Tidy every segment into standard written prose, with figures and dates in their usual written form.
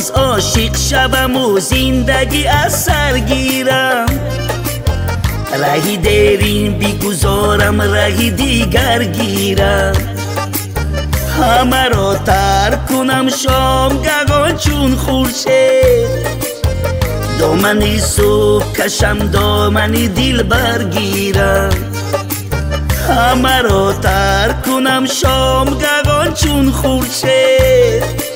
باز عاشق شوم و زندگی از سر گیرم. رهی دیرین بگذارم رهی دیگر گیرم. همه را ترک کنم شامگهان چون خورشید. دامنی صبح کشم دامنی دل برگیرم. همه را ترک کنم شامگهان چون خورشید.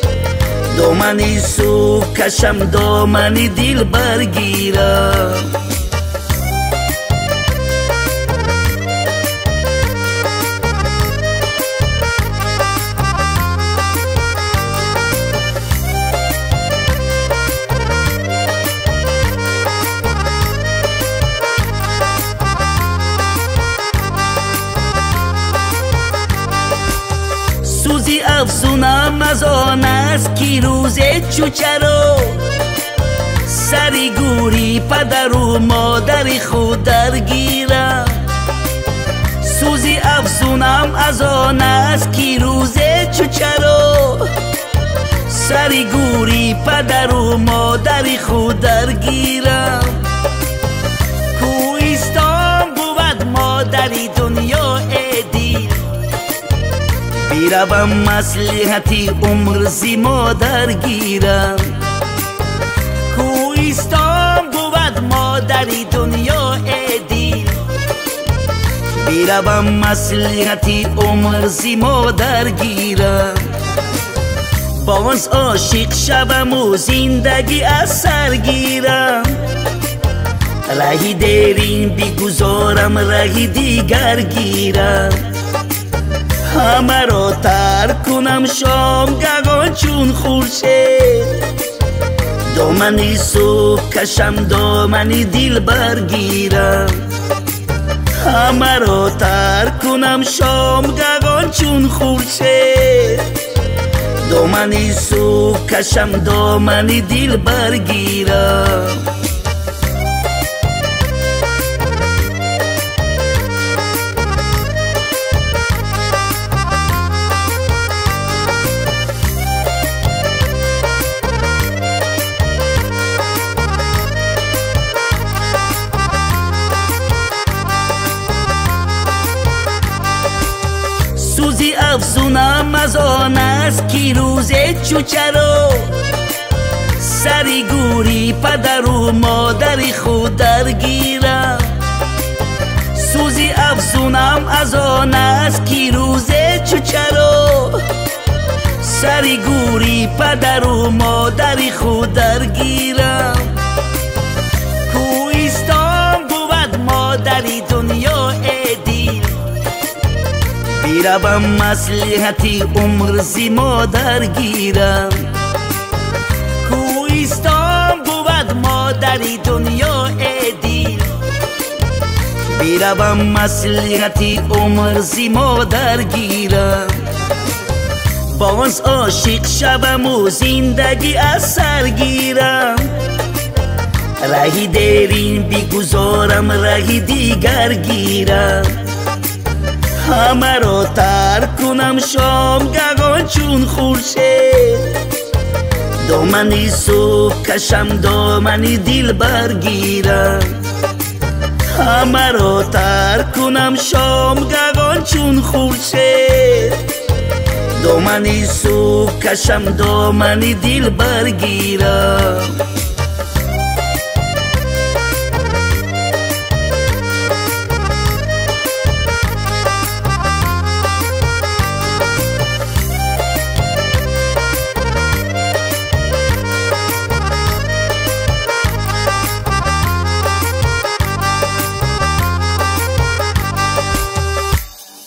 دامنی صبح کشم دامنی دل برگیرم. سوزی افزونم از آن است که روز چوچرو سری گوری پدر و مادر خود درگیرم. سوزی افزونم از آن است که روز چوچرو سری گوری پدر و مادر خود درگیرم. کوهستان بود مادری دنیا ایدی. بیروم مصلحتی عمر زی مادر گیرم. کوهستان بود مادری دنیا ایدی. بیروم مصلحتی عمر زی مادر گیرم. باز عاشق شوم و زندگی از سر گیرم. رهی دیرین بگذارم رهی دیگر گیرم. همه را ترک کنم شامگهان چون خورشید. دامنی صبح کشم دامنی دل برگیرم. همه را ترک کنم شامگهان چون خورشید. دامنی صبح کشم دامنی دل برگیرم. سوزی افزونم از آن است که روز چوچرو سری گوری پدر و مادر خود درگیرم. سوزی افزونم از آن است که روز چوچرو سری گوری پدر و مادر خود درگیرم. کوهستان بود مادری دنیا ایدی. بیروم مصلحتی عمر زی مادر گیرم. کوهستان بود مادری دنیا ایدی. بیروم مصلحتی عمر زی مادر گیرم. باز عاشق شوم و زندگی از سر گیرم. رهی دیرین بگذارم رهی دیگر گیرم. همه را ترک کنم شامگهان چون خورشید. دامنی صبح کشم دامنی دل برگیرم. همه را ترک کنم شامگهان چون خورشید. دامنی صبح کشم دامنی دل برگیرم.